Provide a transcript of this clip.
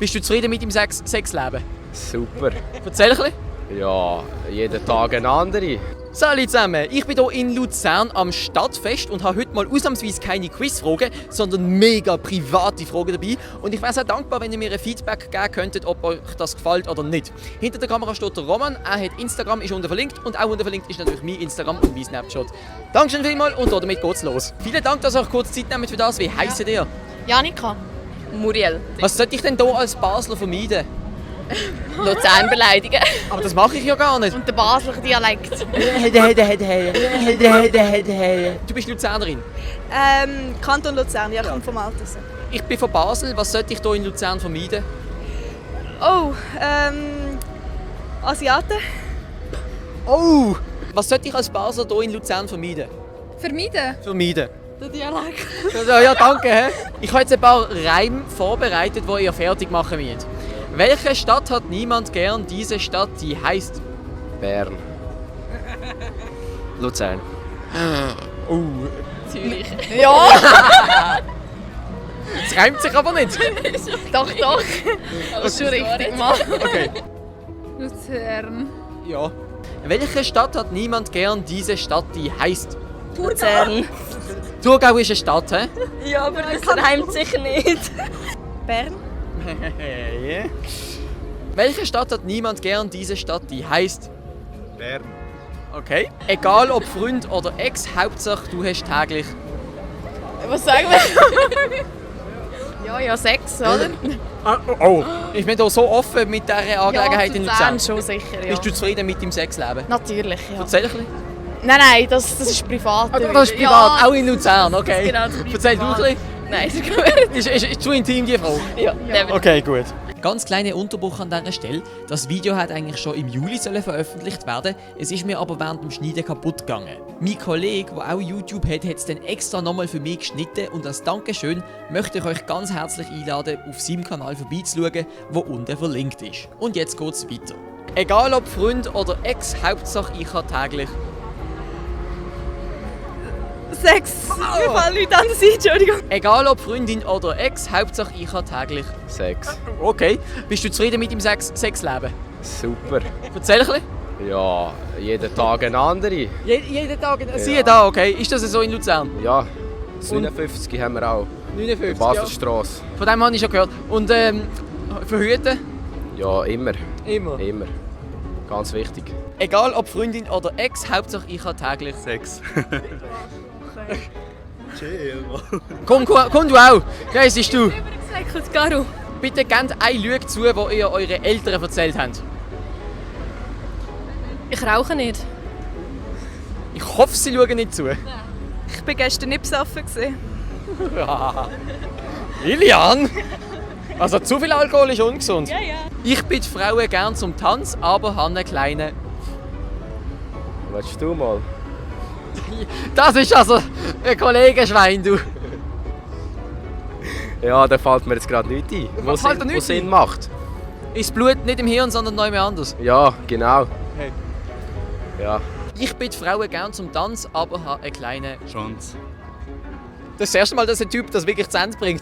Bist du zufrieden mit deinem Sexleben? Super. Erzähl ein bisschen. Ja, jeden Tag eine andere. Salut zusammen, ich bin hier in Luzern am Stadtfest und habe heute mal ausnahmsweise keine Quizfragen, sondern mega private Fragen dabei. Und ich wäre sehr dankbar, wenn ihr mir ein Feedback geben könntet, ob euch das gefällt oder nicht. Hinter der Kamera steht der Roman, er hat Instagram, ist unten verlinkt und auch unten verlinkt ist natürlich mein Instagram und mein Snapchat. Dankeschön vielmals und damit geht's los. Vielen Dank, dass ihr euch kurz Zeit nehmt für das. Wie heisst ihr? Janika. Muriel. Was sollte ich denn hier als Basler vermeiden? Luzern beleidigen. Aber das mache ich ja gar nicht. Und der Basler Dialekt. Du bist Luzernerin. Kanton Luzern, ja, kommt vom Alters. Ich bin von Basel. Was sollte ich hier in Luzern vermeiden? Oh, Asiaten? Oh! Was sollte ich als Basler hier in Luzern vermeiden? Vermeiden? Vermeiden. Der Dialekt. Ja, danke. He? Ich habe jetzt ein paar Reime vorbereitet, die ihr fertig machen müsst. Welche Stadt hat niemand gern? Diese Stadt, die heißt Bern. Luzern. Zürich. Ja! Es reimt sich aber nicht. Doch. Aber schon richtig, Mann. Okay. Luzern. Ja. Welche Stadt hat niemand gern? Diese Stadt, die heißt Luzern. Thurgau ist eine Stadt, hä? Ja, aber das reimt sich nicht. Bern? Welche Stadt hat niemand gern? Diese Stadt, die heißt Bern. Okay. Egal ob Freund oder Ex, Hauptsache du hast täglich. Was sagen wir? Ja, 6, oder? Oh. Ich bin hier so offen mit dieser Angelegenheit in Luzern. Schon sicher, ja. Bist du zufrieden mit deinem Sexleben? Natürlich, ja. Erzähl ein bisschen. Nein, das ist privat. Das ist privat, Ja, auch in Luzern, okay. genau, das ist Erzähl du ein privat. bisschen. Nein, ist gut. Ist zu intim, die Frage? Ja. Okay, gut. Ganz kleiner Unterbruch an dieser Stelle. Das Video hat eigentlich schon im Juli veröffentlicht werden. Es ist mir aber während dem Schneiden kaputt gegangen. Mein Kollege, der auch YouTube hat, hat es dann extra nochmal für mich geschnitten und als Dankeschön möchte ich euch ganz herzlich einladen, auf seinem Kanal vorbeizuschauen, der unten verlinkt ist. Und jetzt geht's weiter. Egal ob Freund oder Ex, Hauptsache ich habe täglich. 6. Wie viele Leute an der Seite, Entschuldigung. Egal ob Freundin oder Ex, Hauptsache ich habe täglich. 6. Okay. Bist du zufrieden mit deinem Sexleben? Super. Erzähl ein bisschen. Ja, jeden Tag eine andere. Jeden Tag. Siehe da, okay. Ist das so in Luzern? Ja, das 59 haben wir auch. 59, Baselstrasse. ja. Von dem habe ich schon gehört. Und verhüten? Ja, immer. Immer. Immer. Ganz wichtig. Egal ob Freundin oder Ex, Hauptsache ich habe täglich. 6. Komm du auch. Ja, es ist du. Gesagt, Garo. Bitte gebt eine Lüge zu, die ihr euren Eltern erzählt habt. Ich rauche nicht. Ich hoffe, sie schauen nicht zu. Ich war gestern nicht besoffen. Lilian! Also zu viel Alkohol ist ungesund. Ja. Ich bitte Frauen gern zum Tanz, aber habe einen kleinen... Willst du mal? Das ist also ein Kollegenschwein, du. Ja, da fällt mir jetzt gerade nichts ein. Was fällt dir Wo nichts Sinn ein? macht. Ist das Blut nicht im Hirn, sondern neu anders? Ja, genau. Hey. Ja. Ich bitte Frauen gern zum Tanz, aber habe einen kleinen... Chance. Das ist das erste Mal, dass ein Typ das wirklich zu Ende bringt.